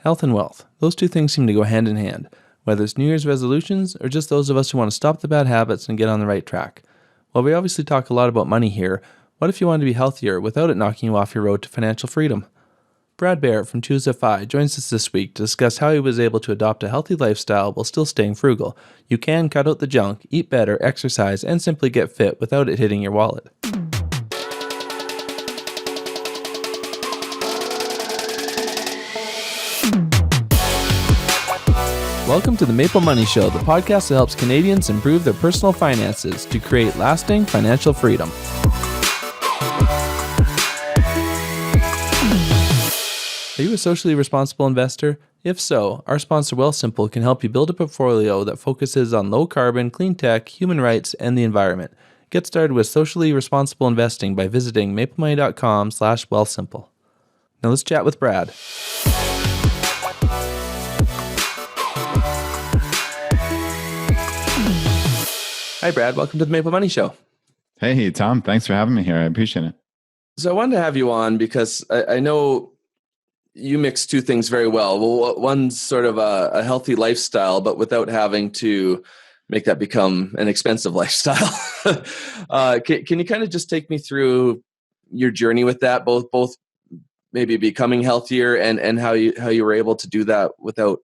Health and wealth. Those two things seem to go hand in hand, whether it's New Year's resolutions or just those of us who want to stop the bad habits and get on the right track. While we obviously talk a lot about money here, what if you wanted to be healthier without it knocking you off your road to financial freedom? Brad Barrett from Choose FI joins us this week to discuss how he was able to adopt a healthy lifestyle while still staying frugal. You can cut out the junk, eat better, exercise, and simply get fit without it hitting your wallet. Welcome to the MapleMoney Show, the podcast that helps Canadians improve their personal finances to create lasting financial freedom. Are you a socially responsible investor? If so, our sponsor Wealthsimple can help you build a portfolio that focuses on low carbon, clean tech, human rights, and the environment. Get started with socially responsible investing by visiting maplemoney.com/wealthsimple. Now let's chat with Brad. Hi, Brad. Welcome to the Maple Money Show. Hey, Tom. Thanks for having me here. I appreciate it. So I wanted to have you on because I know you mix two things very well. Well, one's sort of a healthy lifestyle, but without having to make that become an expensive lifestyle. Can you kind of just take me through your journey with that, both maybe becoming healthier and how you were able to do that without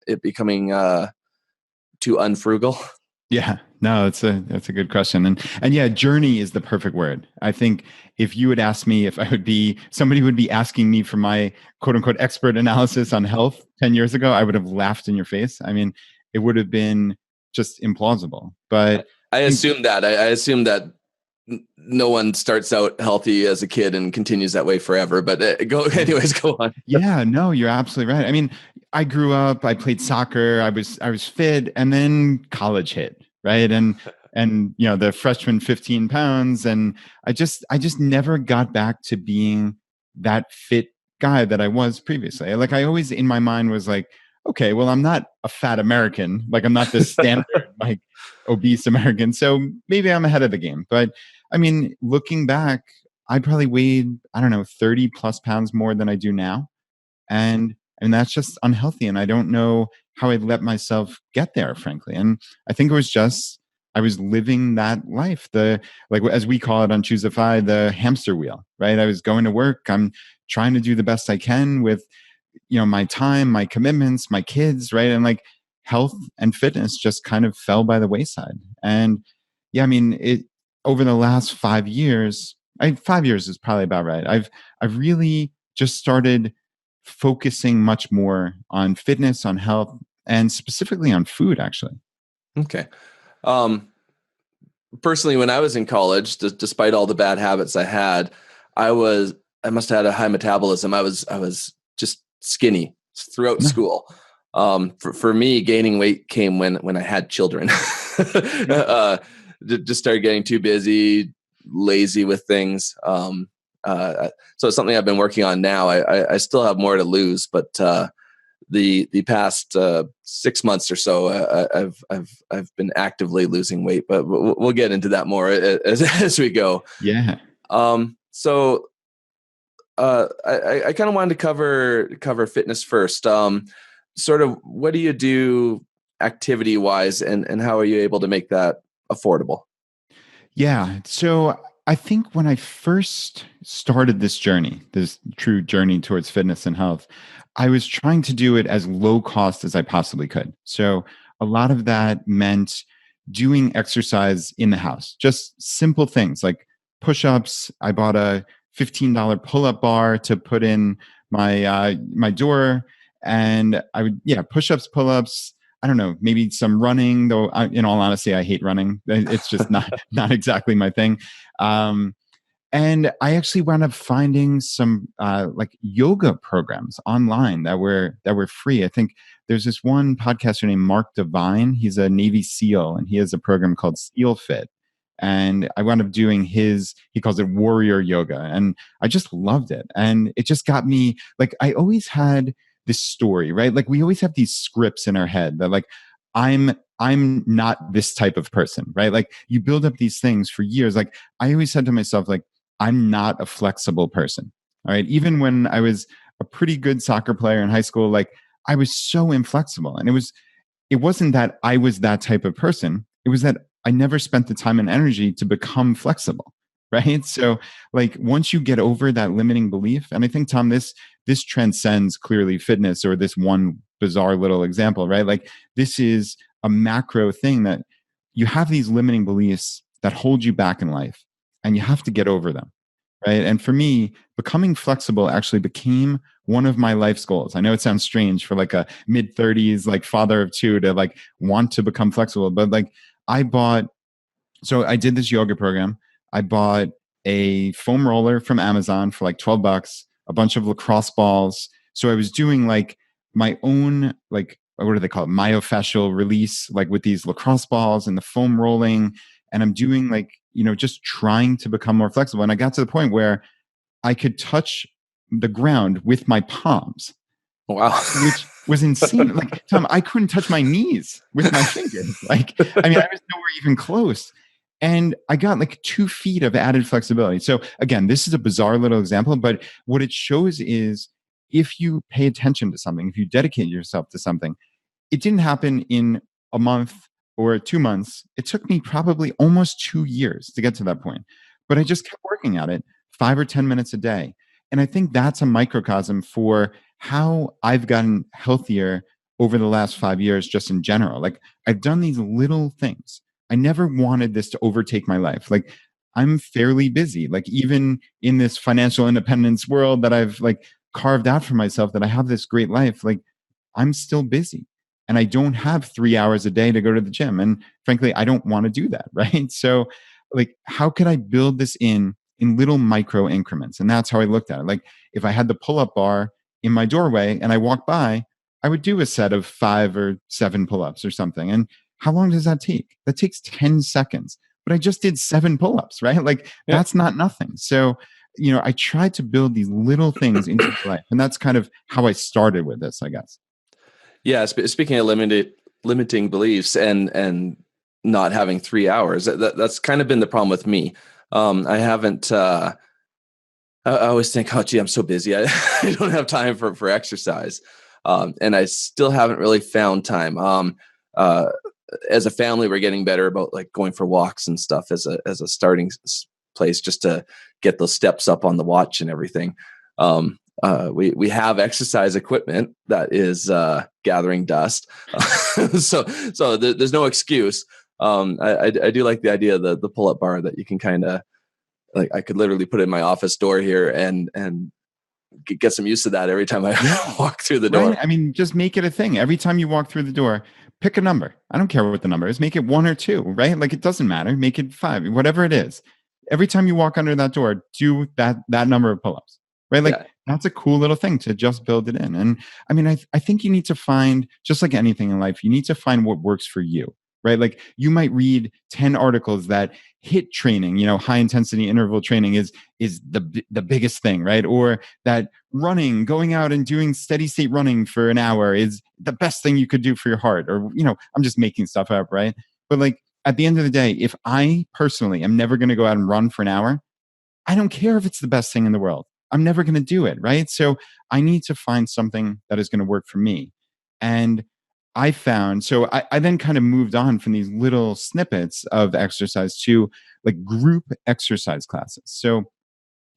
it becoming too unfrugal? Yeah, no, that's a good question. And yeah, journey is the perfect word. I think if you would ask me if somebody would be asking me for my quote unquote expert analysis on health 10 years ago, I would have laughed in your face. I mean, it would have been just implausible. But I assume that no one starts out healthy as a kid and continues that way forever, but go on. Yeah, no, you're absolutely right. I mean, I grew up, I played soccer, I was fit, and then college hit, right? And you know, the freshman 15 pounds, and I just never got back to being that fit guy that I was previously. Like I always in my mind was like, okay, well, I'm not a fat American, like I'm not this standard like obese American, so maybe I'm ahead of the game. But I mean, looking back, I probably weighed, I don't know, 30 plus pounds more than I do now. And that's just unhealthy. And I don't know how I'd let myself get there, frankly. And I think it was just, I was living that life, like as we call it on Choose FI, the hamster wheel, right? I was going to work. I'm trying to do the best I can with, you know, my time, my commitments, my kids, right? And like health and fitness just kind of fell by the wayside. And yeah, I mean, over the last 5 years, 5 years is probably about right. I've really just started focusing much more on fitness, on health, and specifically on food, actually. Okay. Personally, when I was in college, despite all the bad habits I had, I must have had a high metabolism. I was just skinny throughout school. For me, gaining weight came when I had children. Just started getting too busy, lazy with things. So it's something I've been working on now. I still have more to lose, but the past 6 months or so, I've been actively losing weight. But we'll get into that more as we go. Yeah. So I kind of wanted to cover fitness first. Sort of, what do you do activity wise, and how are you able to make that affordable? Yeah. So I think when I first started this journey, this true journey towards fitness and health, I was trying to do it as low cost as I possibly could. So a lot of that meant doing exercise in the house, just simple things like push-ups. I bought a $15 pull-up bar to put in my door, and I would push-ups, pull-ups. I don't know, maybe some running, though. In all honesty, I hate running. It's just not exactly my thing. And I actually wound up finding some like yoga programs online that were free. I think there's this one podcaster named Mark Devine. He's a Navy SEAL, and he has a program called SEAL Fit. And I wound up doing he calls it warrior yoga. And I just loved it. And it just got me, like, I always had this story, right? Like we always have these scripts in our head that like, I'm not this type of person, right? Like you build up these things for years. Like I always said to myself, like, I'm not a flexible person. All right. Even when I was a pretty good soccer player in high school, like I was so inflexible. And it wasn't that I was that type of person. It was that I never spent the time and energy to become flexible. Right. So like once you get over that limiting belief, and I think, Tom, this transcends clearly fitness or this one bizarre little example, right? Like this is a macro thing that you have these limiting beliefs that hold you back in life and you have to get over them. Right. And for me, becoming flexible actually became one of my life's goals. I know it sounds strange for like a mid-30s, like father of two to like want to become flexible, but like I bought, so I did this yoga program. I bought a foam roller from Amazon for like $12, a bunch of lacrosse balls. So I was doing like my own, like, what do they call it? Myofascial release, like with these lacrosse balls and the foam rolling. And I'm doing like, just trying to become more flexible. And I got to the point where I could touch the ground with my palms. Wow. Which was insane. Like, Tom, I couldn't touch my knees with my fingers. Like, I mean, I was nowhere even close. And I got like 2 feet of added flexibility. So again, this is a bizarre little example, but what it shows is if you pay attention to something, if you dedicate yourself to something, it didn't happen in a month or 2 months. It took me probably almost 2 years to get to that point. But I just kept working at it 5 or 10 minutes a day. And I think that's a microcosm for how I've gotten healthier over the last 5 years, just in general. Like I've done these little things. I never wanted this to overtake my life. Like I'm fairly busy. Like even in this financial independence world that I've like carved out for myself, that I have this great life, like I'm still busy. And I don't have 3 hours a day to go to the gym. And frankly, I don't want to do that. Right. So like, how could I build this in little micro increments? And that's how I looked at it. Like if I had the pull-up bar in my doorway and I walked by, I would do a set of 5 or 7 pull-ups or something. And how long does that take? That takes 10 seconds. But I just did 7 pull-ups, right? Like Yeah. that's not nothing. So, I tried to build these little things into my life. And that's kind of how I started with this, I guess. Yeah. Speaking of limiting beliefs and not having 3 hours, that's kind of been the problem with me. I haven't, I always think, oh, gee, I'm so busy. I don't have time for exercise. And I still haven't really found time. As a family, we're getting better about like going for walks and stuff as a starting place, just to get those steps up on the watch and everything. We have exercise equipment that is gathering dust, so there's no excuse. I do like the idea of the pull up bar that you can kind of like. I could literally put it in my office door here and get some use of that every time I walk through the door. Right? I mean, just make it a thing. Every time you walk through the door, pick a number. I don't care what the number is. Make it 1 or 2, right? Like it doesn't matter. Make it 5, whatever it is. Every time you walk under that door, do that number of pull-ups, right? Like that's a cool little thing to just build it in. And I mean, I think you need to find, just like anything in life, you need to find what works for you, right? Like you might read 10 articles that HIIT training, high intensity interval training is the biggest thing, right? Or that running, going out and doing steady state running for an hour is the best thing you could do for your heart. Or, I'm just making stuff up, right? But like at the end of the day, if I personally am never going to go out and run for an hour, I don't care if it's the best thing in the world. I'm never going to do it, right? So I need to find something that is going to work for me. And I found, so I then kind of moved on from these little snippets of exercise to like group exercise classes. So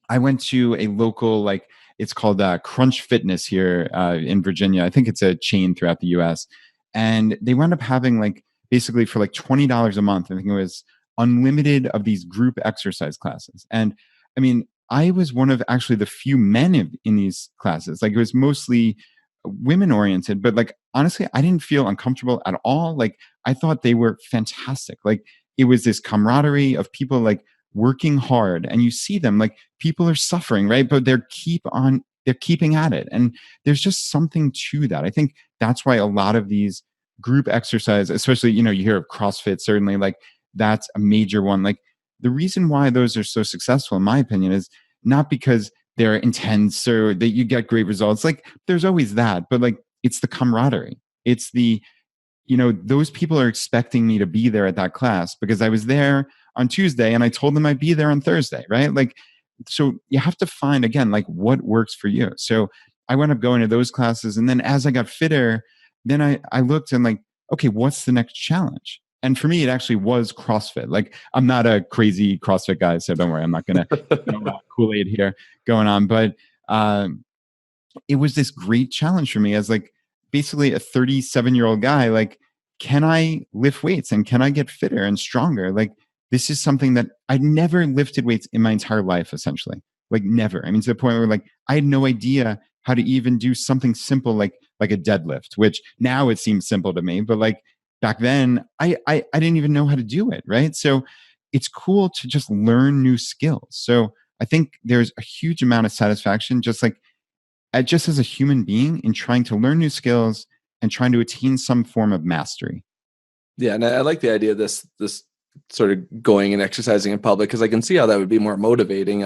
I went to a local, like it's called Crunch Fitness here in Virginia. I think it's a chain throughout the US. And they wound up having like basically for like $20 a month, I think it was unlimited of these group exercise classes. And I mean, I was one of actually the few men in these classes. Like it was mostly women oriented, but like honestly, I didn't feel uncomfortable at all. Like I thought they were fantastic. Like it was this camaraderie of people like working hard, and you see them like people are suffering, right? But they're keeping at it. And there's just something to that. I think that's why a lot of these group exercise, especially, you hear of CrossFit, certainly like that's a major one. Like the reason why those are so successful, in my opinion, is not because they're intense or that you get great results. Like there's always that, but like it's the camaraderie. It's the, those people are expecting me to be there at that class because I was there on Tuesday and I told them I'd be there on Thursday, right? Like, so you have to find again, like what works for you. So I went up going to those classes. And then as I got fitter, then I looked and like, okay, what's the next challenge? And for me, it actually was CrossFit. Like, I'm not a crazy CrossFit guy, so don't worry, I'm not going to Kool-Aid here going on. But it was this great challenge for me as like basically a 37-year-old guy. Like, can I lift weights and can I get fitter and stronger? Like, this is something that I'd never lifted weights in my entire life, essentially. Like, never. I mean, to the point where like I had no idea how to even do something simple like a deadlift, which now it seems simple to me, but like back then I didn't even know how to do it. Right. So it's cool to just learn new skills. So I think there's a huge amount of satisfaction, just like just as a human being, in trying to learn new skills and trying to attain some form of mastery. Yeah, and I like the idea of this sort of going and exercising in public, because I can see how that would be more motivating.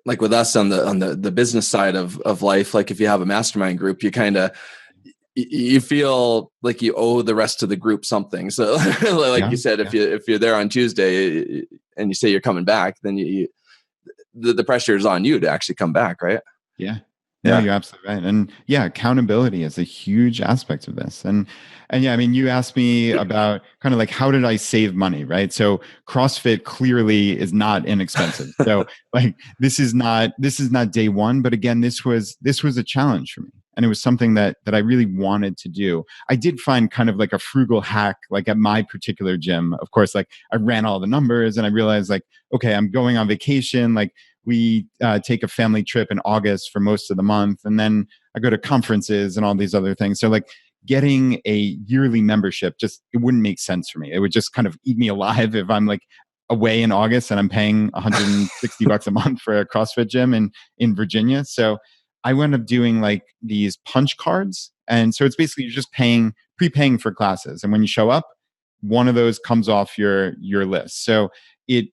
Like with us on the business side of life, like if you have a mastermind group, you kind of you feel like you owe the rest of the group something. So like you said, if you're there on Tuesday and you say you're coming back, then the pressure is on you to actually come back, right? Yeah. No, you're absolutely right. And yeah, accountability is a huge aspect of this. And yeah, I mean, you asked me about kind of like, how did I save money? Right. So CrossFit clearly is not inexpensive. So like, this is not day one, but again, this was a challenge for me. And it was something that I really wanted to do. I did find kind of like a frugal hack, like at my particular gym. Of course, like I ran all the numbers and I realized like, okay, I'm going on vacation. Like, we take a family trip in August for most of the month. And then I go to conferences and all these other things. So like getting a yearly membership, it wouldn't make sense for me. It would just kind of eat me alive if I'm like away in August and I'm paying $160 a month for a CrossFit gym in Virginia. So I wound up doing like these punch cards. And so it's basically you're just prepaying for classes. And when you show up, one of those comes off your list. So it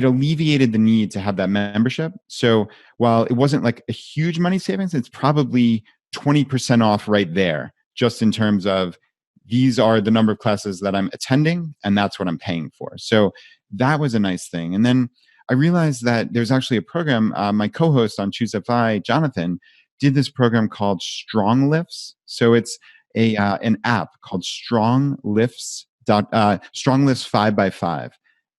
alleviated the need to have that membership. So while it wasn't like a huge money savings, it's probably 20% off right there, just in terms of these are the number of classes that I'm attending and that's what I'm paying for. So that was a nice thing. And then I realized that there's actually a program, my co-host on Choose FI, Jonathan, did this program called Strong Lifts. So it's an app called Strong Lifts 5x5.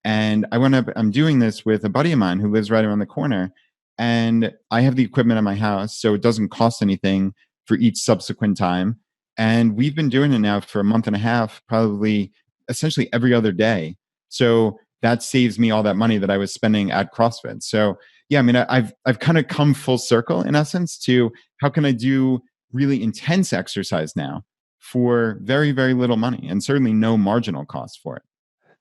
And I'm doing this with a buddy of mine who lives right around the corner. And I have the equipment in my house, so it doesn't cost anything for each subsequent time. And we've been doing it now for a month and a half, probably essentially every other day. So that saves me all that money that I was spending at CrossFit. So yeah, I mean, I've kind of come full circle in essence to how can I do really intense exercise now for very, very little money and certainly no marginal cost for it.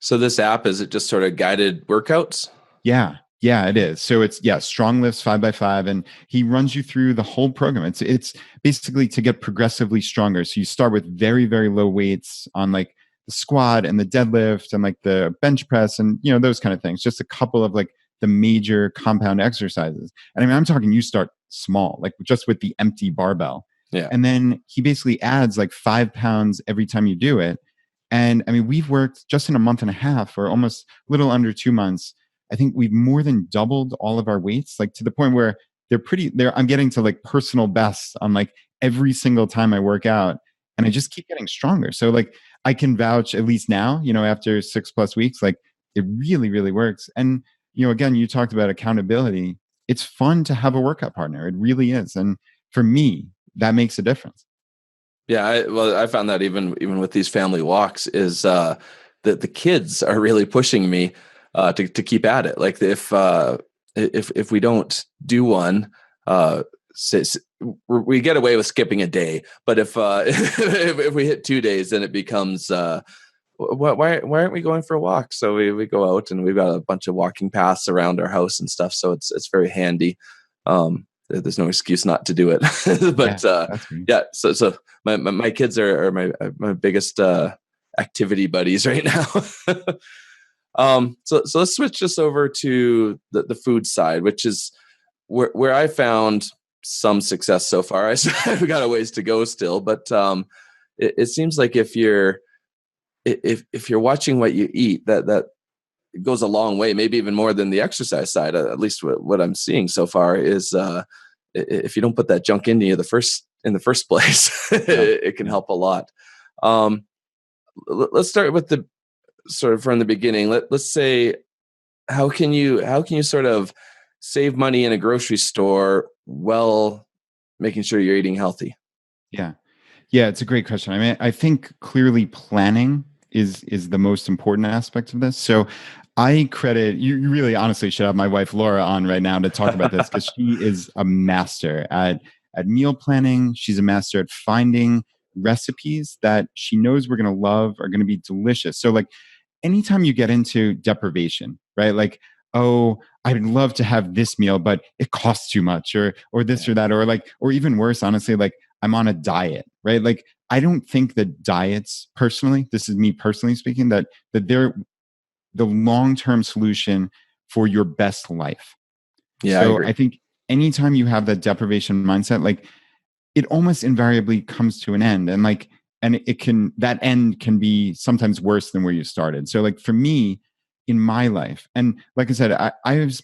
So this app, is it just sort of guided workouts? Yeah, it is. So it's Strong Lifts 5x5, and he runs you through the whole program. It's basically to get progressively stronger. So you start with very, very low weights on like the squat and the deadlift and like the bench press and those kind of things. Just a couple of like the major compound exercises. And I mean, I'm talking you start small, like just with the empty barbell. Yeah. And then he basically adds like 5 pounds every time you do it. And I mean, we've worked just in a month and a half or almost a little under 2 months. I think we've more than doubled all of our weights, like to the point where I'm getting to like personal bests on like every single time I work out. And I just keep getting stronger. So like I can vouch at least now, after 6+ weeks, like it really, really works. And, again, you talked about accountability. It's fun to have a workout partner. It really is. And for me, that makes a difference. Yeah, I found that even with these family walks is that the kids are really pushing me to keep at it. Like if we don't do one, we get away with skipping a day. But if if we hit 2 days, then it becomes why aren't we going for a walk? So we go out and we've got a bunch of walking paths around our house and stuff. So it's very handy. There's no excuse not to do it. But yeah, so my kids are my biggest activity buddies right now. So let's switch this over to the food side, which is where I found some success so far. I've got a ways to go still, but it seems like if you're watching what you eat, that it goes a long way, maybe even more than the exercise side. At least what I'm seeing so far is if you don't put that junk into you in the first place, Yeah. it can help a lot. Um, let's start with the sort of from the beginning. Let's say, how can you sort of save money in a grocery store while making sure you're eating healthy? Yeah. Yeah, it's a great question. I mean, I think clearly planning is the most important aspect of this. So I credit you, you really honestly should have my wife Laura on right now to talk about this, because she is a master at meal planning. She's a master at finding recipes that she knows we're going to love, are going to be delicious. So like anytime you get into deprivation, right? Like, oh, I'd love to have this meal, but it costs too much, or this Yeah. or that, or like, or even worse, honestly, like I'm on a diet, right? Like I don't think that diets, personally, this is me personally speaking, that they're the long-term solution for your best life. Yeah, I So agree. I think anytime you have that deprivation mindset, like it almost invariably comes to an end, and like, and it can, that end can be sometimes worse than where you started. So like for me in my life, and like I said, I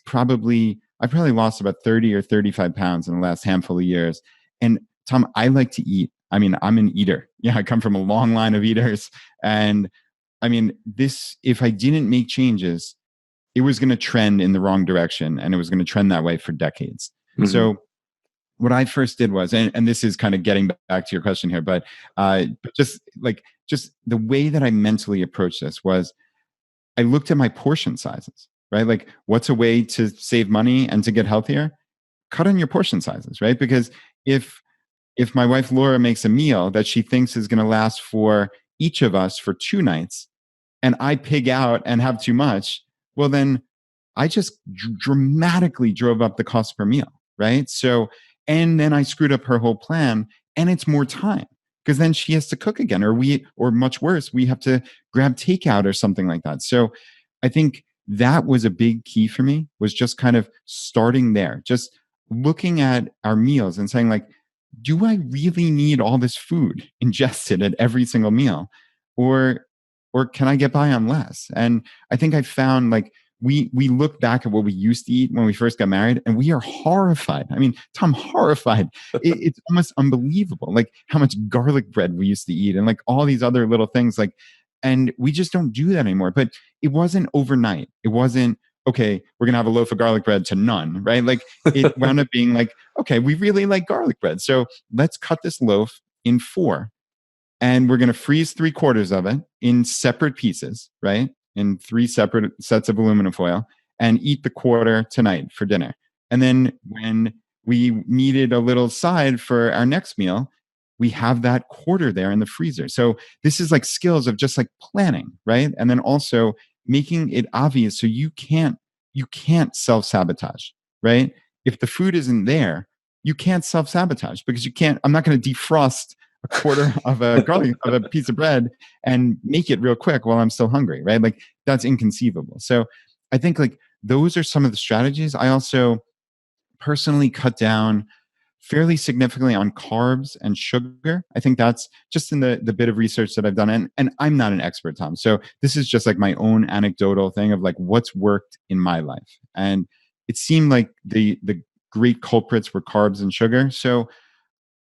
probably lost about 30 or 35 pounds in the last handful of years. And Tom, I like to eat. I mean, I'm an eater. Yeah, I come from a long line of eaters. And I mean, this, if I didn't make changes, it was going to trend in the wrong direction, and it was going to trend that way for decades. Hmm. So what I first did was, and this is kind of getting back to your question here, but just the way that I mentally approached this was I looked at my portion sizes, right? Like, what's a way to save money and to get healthier? Cut on your portion sizes, right? Because if if my wife Laura makes a meal that she thinks is going to last for each of us for 2 nights, and I pig out and have too much, well, then I just dramatically drove up the cost per meal, right? So, and then I screwed up her whole plan, and it's more time because then she has to cook again, or much worse, we have to grab takeout or something like that. So, I think that was a big key for me, was just kind of starting there, just looking at our meals and saying like, do I really need all this food ingested at every single meal? Or or can I get by on less? And I think I found like we look back at what we used to eat when we first got married, and we are horrified. I mean, Tom, horrified. It's almost unbelievable, like how much garlic bread we used to eat, and like all these other little things. Like, and we just don't do that anymore. But it wasn't overnight. It wasn't okay. We're gonna have a loaf of garlic bread to none, right? Like it wound up being like, okay, we really like garlic bread, so let's cut this loaf in four, and we're going to freeze 3/4 of it in separate pieces, right? In three separate sets of aluminum foil, and eat the quarter tonight for dinner. And then when we needed a little side for our next meal, we have that quarter there in the freezer. So this is like skills of just like planning, right? And then also making it obvious so you can't self-sabotage, right? If the food isn't there, you can't self-sabotage because you can't, I'm not going to defrost a quarter of a piece of bread and make it real quick while I'm still hungry, right? Like that's inconceivable. So I think like those are some of the strategies. I also personally cut down fairly significantly on carbs and sugar. I think that's just in the bit of research that I've done. And I'm not an expert, Tom. So this is just like my own anecdotal thing of like what's worked in my life. And it seemed like the great culprits were carbs and sugar. So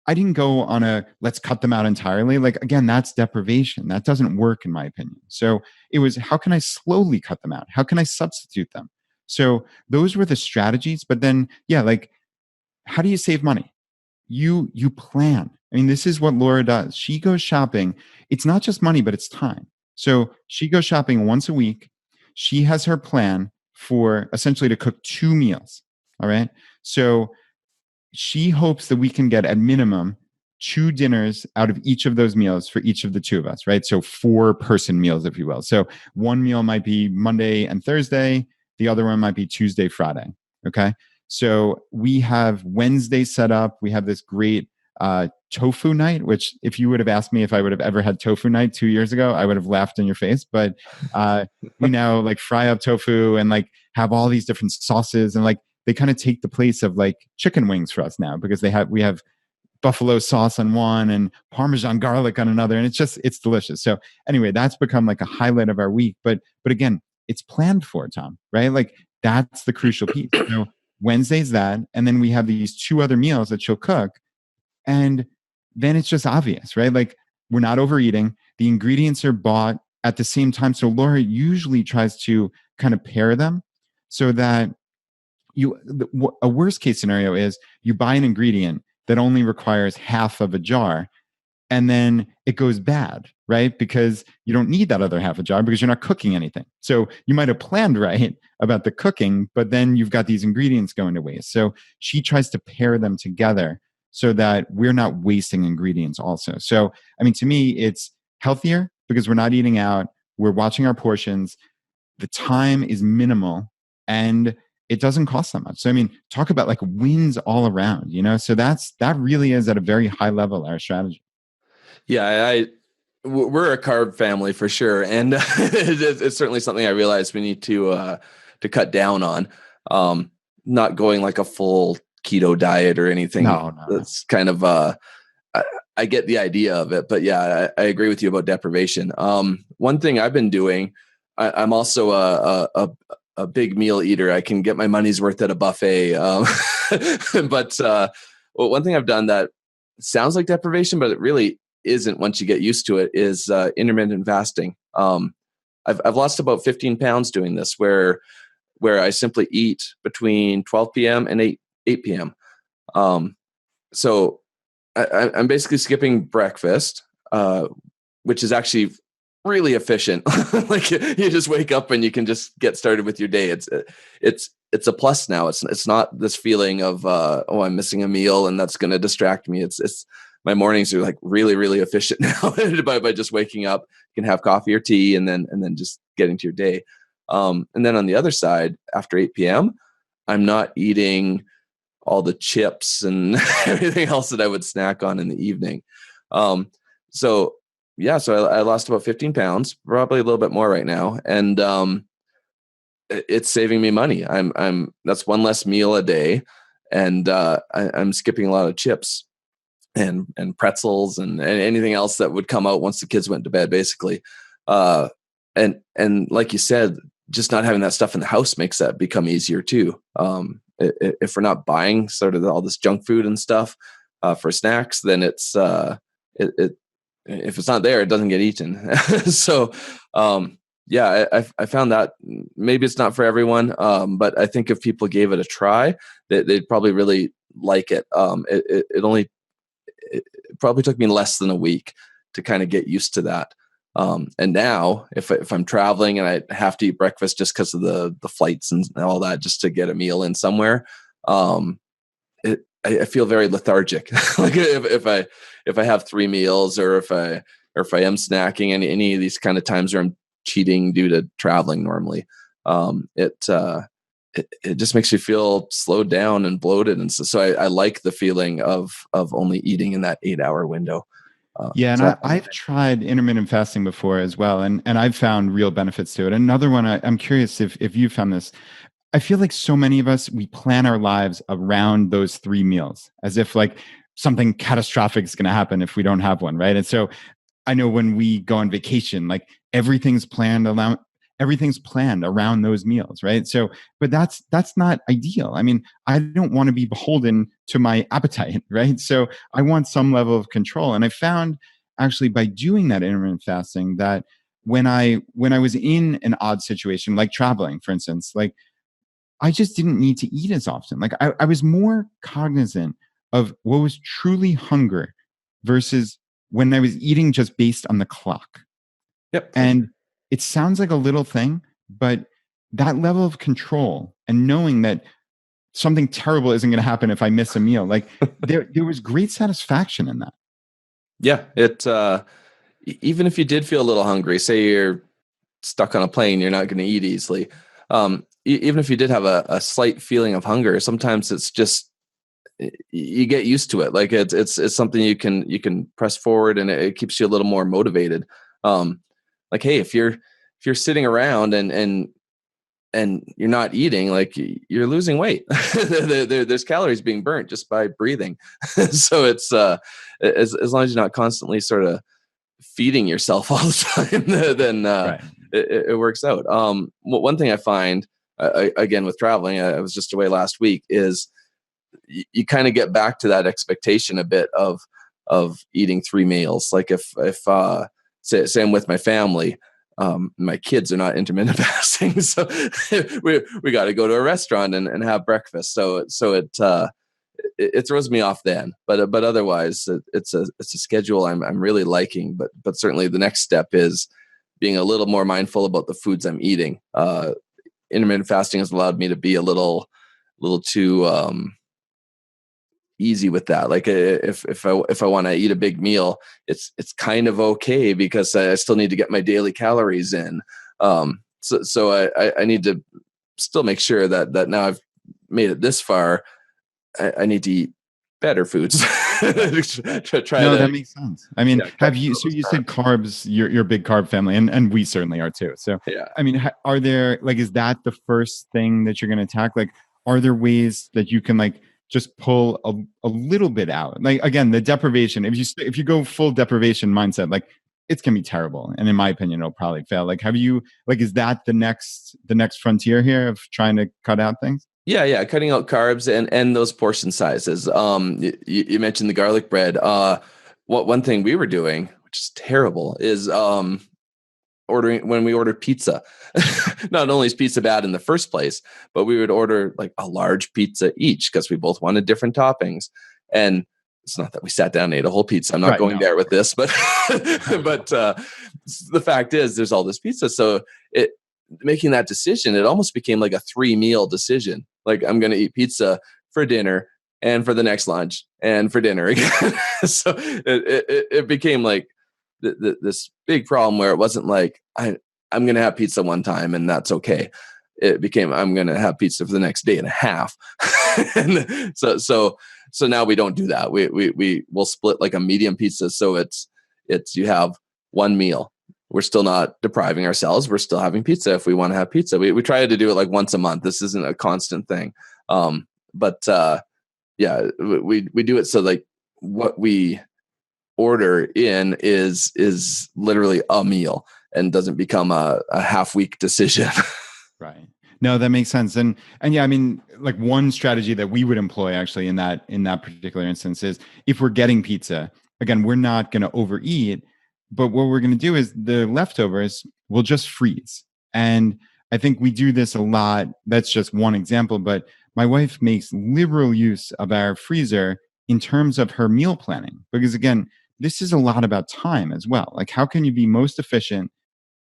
I didn't go on a let's cut them out entirely. Like, again, that's deprivation. That doesn't work, in my opinion. So it was, how can I slowly cut them out? How can I substitute them? So those were the strategies. But then, yeah, like, how do you save money? You plan. I mean, this is what Laura does. She goes shopping. It's not just money, but it's time. So she goes shopping once a week. She has her plan for essentially to cook 2 meals. All right. So she hopes that we can get at minimum 2 dinners out of each of those meals for each of the two of us, right? So 4-person meals, if you will. So one meal might be Monday and Thursday, the other one might be Tuesday, Friday. Okay. So we have Wednesday set up. We have this great tofu night, which if you would have asked me if I would have ever had tofu night 2 years ago, I would have laughed in your face. But we now like fry up tofu and like have all these different sauces, and like they kind of take the place of like chicken wings for us now, because we have buffalo sauce on one and Parmesan garlic on another. And it's delicious. So anyway, that's become like a highlight of our week. But again, it's planned for, Tom, right? Like that's the crucial piece. So Wednesday's that. And then we have these 2 other meals that she'll cook. And then it's just obvious, right? Like we're not overeating. The ingredients are bought at the same time. So Laura usually tries to kind of pair them so that a worst case scenario is you buy an ingredient that only requires half of a jar, and then it goes bad, right? Because you don't need that other half a jar because you're not cooking anything. So you might have planned right about the cooking, but then you've got these ingredients going to waste. So she tries to pair them together so that we're not wasting ingredients also. So, I mean, to me, it's healthier because we're not eating out. We're watching our portions. The time is minimal and it doesn't cost that much. So, I mean, talk about like wins all around, So that really is at a very high level, our strategy. Yeah, we're a carb family for sure, and it's certainly something I realize we need to cut down on. Not going like a full keto diet or anything. No. That's kind of I get the idea of it, but yeah, I agree with you about deprivation. One thing I've been doing, I'm also a big meal eater. I can get my money's worth at a buffet, but one thing I've done that sounds like deprivation, but it really isn't once you get used to it, is intermittent fasting. I've lost about 15 pounds doing this, where I simply eat between 12 p.m. and 8 p.m. So I'm basically skipping breakfast, which is actually really efficient. Like you just wake up and you can just get started with your day. It's a plus now. It's not this feeling of I'm missing a meal and that's going to distract me. It's my mornings are like really, really efficient now by just waking up. You can have coffee or tea and then just getting to your day. And then on the other side, after 8 p.m., I'm not eating all the chips and everything else that I would snack on in the evening. So I lost about 15 pounds, probably a little bit more right now. And it's saving me money. That's one less meal a day. And I'm skipping a lot of chips and pretzels and anything else that would come out once the kids went to bed, basically. And like you said, just not having that stuff in the house makes that become easier too. If we're not buying sort of all this junk food and stuff for snacks, then it's if it's not there, it doesn't get eaten. So I found that maybe it's not for everyone, but I think if people gave it a try, they'd probably really like it. It probably took me less than a week to kind of get used to that. And now if I'm traveling and I have to eat breakfast just because of the flights and all that, just to get a meal in somewhere, I feel very lethargic. Like if I have 3 meals or if I am snacking any of these kind of times where I'm cheating due to traveling normally, it just makes you feel slowed down and bloated. And so I like the feeling of only eating in that 8-hour window. And I've tried intermittent fasting before as well, and I've found real benefits to it. Another one, I'm curious if you found this. I feel like so many of us, we plan our lives around those 3 meals as if like something catastrophic is going to happen if we don't have one, right? And so I know when we go on vacation, like everything's planned around those meals, right? So, but that's not ideal. I mean, I don't want to be beholden to my appetite, right? So I want some level of control. And I found actually by doing that intermittent fasting that when I was in an odd situation, like traveling, for instance, like I just didn't need to eat as often. Like I was more cognizant of what was truly hunger versus when I was eating just based on the clock. Yep. And it sounds like a little thing, but that level of control and knowing that something terrible isn't going to happen if I miss a meal, like there was great satisfaction in that. Yeah. Even if you did feel a little hungry, say you're stuck on a plane, you're not going to eat easily. Even if you did have a slight feeling of hunger, sometimes it's just, you get used to it. Like it's something you can press forward and it keeps you a little more motivated. Like, hey, if you're sitting around and you're not eating, like you're losing weight. There's calories being burnt just by breathing. So it's as long as you're not constantly sort of feeding yourself all the time, then Right. it works out. One thing I find, again, with traveling, I was just away last week, is you kind of get back to that expectation a bit of eating 3 meals. Like if say I'm with my family, my kids are not intermittent fasting, so we got to go to a restaurant and have breakfast. So it throws me off then, but otherwise it's a schedule I'm really liking. But certainly the next step is being a little more mindful about the foods I'm eating. Intermittent fasting has allowed me to be a little too easy with that. Like if I want to eat a big meal, it's kind of okay because I still need to get my daily calories in. So I need to still make sure that now I've made it this far, I need to eat better foods. That makes sense. I mean, have you? So you said carbs. You're a big carb family, and we certainly are too. So yeah. I mean, are there is that the first thing that you're going to attack? Like, are there ways that you can just pull a little bit out? Like again, the deprivation. If you go full deprivation mindset, it's gonna be terrible. And in my opinion, it'll probably fail. Have you is that the next frontier here of trying to cut out things? Yeah, cutting out carbs and those portion sizes. You mentioned the garlic bread. One thing we were doing, which is terrible, is ordering when we ordered pizza. Not only is pizza bad in the first place, but we would order a large pizza each because we both wanted different toppings. And it's not that we sat down and ate a whole pizza. I'm not going there with this, but but the fact is, there's all this pizza. So making that decision, it almost became like a 3-meal decision. Like I'm going to eat pizza for dinner and for the next lunch and for dinner again. So it became like this big problem where it wasn't like I'm going to have pizza one time and that's okay. It became I'm going to have pizza for the next day and a half. And so now we don't do that. We'll split like a medium pizza. So it's you have one meal. We're still not depriving ourselves. We're still having pizza if we want to have pizza. We try to do it once a month. This isn't a constant thing. But we do it so what we order in is literally a meal and doesn't become a half-week decision. Right. No, that makes sense. And yeah, I mean, one strategy that we would employ actually in that particular instance is if we're getting pizza, again, we're not going to overeat. But what we're going to do is the leftovers we'll just freeze. And I think we do this a lot. That's just one example. But my wife makes liberal use of our freezer in terms of her meal planning. Because again, this is a lot about time as well. How can you be most efficient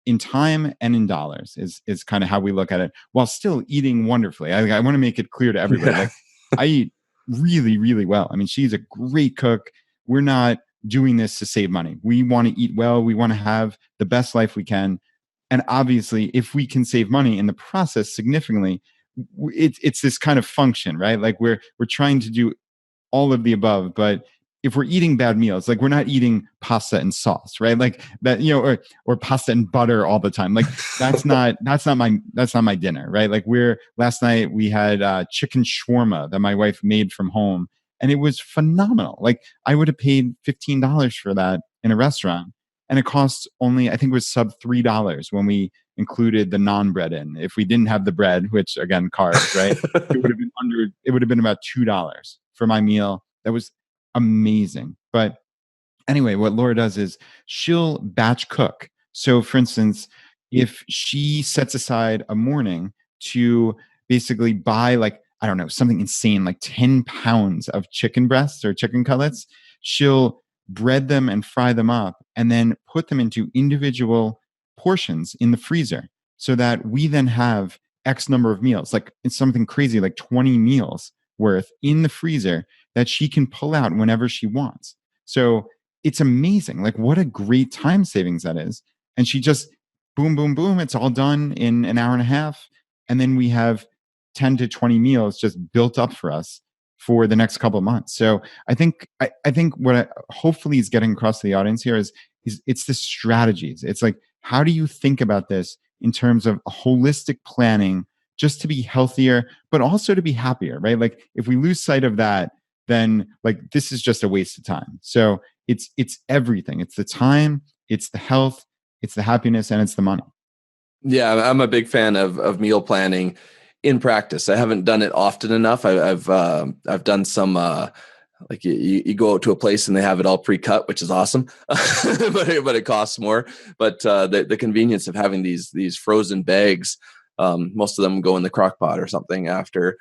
in time and in dollars is kind of how we look at it while still eating wonderfully. I want to make it clear to everybody. Yeah. I eat really, really well. I mean, she's a great cook. We're not doing this to save money. We want to eat well. We want to have the best life we can. And obviously, if we can save money in the process significantly, it's this kind of function, right? We're trying to do all of the above, but if we're eating bad meals, we're not eating pasta and sauce, right? That, or pasta and butter all the time. That's not my dinner, right? Last night we had chicken shawarma that my wife made from home. And it was phenomenal. I would have paid $15 for that in a restaurant. And it cost only, I think it was sub $3 when we included the non-bread in. If we didn't have the bread, which again, carbs, right? It would have been about $2 for my meal. That was amazing. But anyway, what Laura does is she'll batch cook. So for instance, if she sets aside a morning to basically buy I don't know, something insane, 10 pounds of chicken breasts or chicken cutlets, she'll bread them and fry them up and then put them into individual portions in the freezer so that we then have X number of meals. It's something crazy, 20 meals worth in the freezer that she can pull out whenever she wants. So it's amazing. What a great time savings that is. And she just boom, boom, boom. It's all done in an hour and a half. And then we have 10 to 20 meals just built up for us for the next couple of months. So I think what hopefully is getting across to the audience here is it's the strategies. It's how do you think about this in terms of a holistic planning just to be healthier, but also to be happier, right? If we lose sight of that, then this is just a waste of time. So it's everything. It's the time, it's the health, it's the happiness, and it's the money. Yeah, I'm a big fan of meal planning. in practice. I haven't done it often enough. I've done some like you go out to a place and they have it all pre-cut, which is awesome, but it costs more. But the convenience of having these frozen bags, most of them go in the crock pot or something after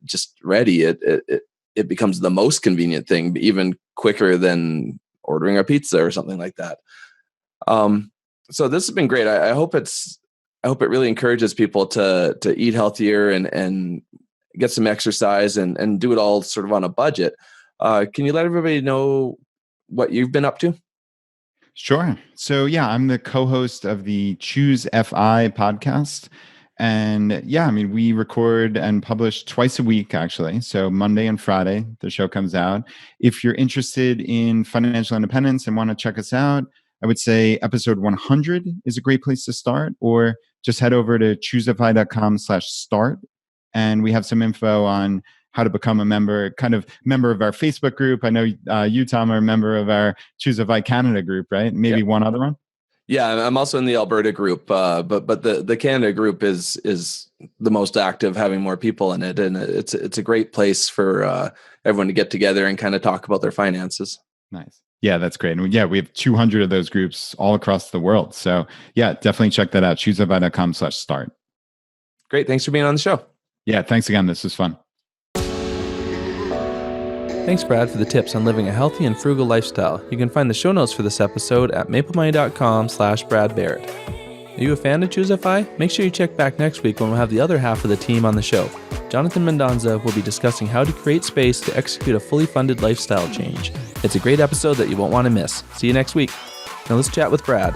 just ready. It becomes the most convenient thing, even quicker than ordering a pizza or something like that. So this has been great. I hope it really encourages people to eat healthier and get some exercise and do it all sort of on a budget. Can you let everybody know what you've been up to? Sure. So yeah, I'm the co-host of the Choose FI podcast. And yeah, I mean, we record and publish twice a week, actually. So Monday and Friday, the show comes out. If you're interested in financial independence and want to check us out, I would say episode 100 is a great place to start, or just head over to choosefi.com/start. And we have some info on how to become a member of our Facebook group. I know you, Tom, are a member of our Choose FI Canada group, right? Maybe one other one. Yeah, I'm also in the Alberta group, but the Canada group is the most active, having more people in it, and it's a great place for everyone to get together and kind of talk about their finances. Nice. Yeah, that's great. And yeah, we have 200 of those groups all across the world. So yeah, definitely check that out. choosefi.com/start. Great. Thanks for being on the show. Yeah, thanks again. This was fun. Thanks, Brad, for the tips on living a healthy and frugal lifestyle. You can find the show notes for this episode at MapleMoney.com/Brad Barrett. Are you a fan of Choose FI? Make sure you check back next week when we'll have the other half of the team on the show. Jonathan Mendonza will be discussing how to create space to execute a fully funded lifestyle change. It's a great episode that you won't want to miss. See you next week. Now let's chat with Brad.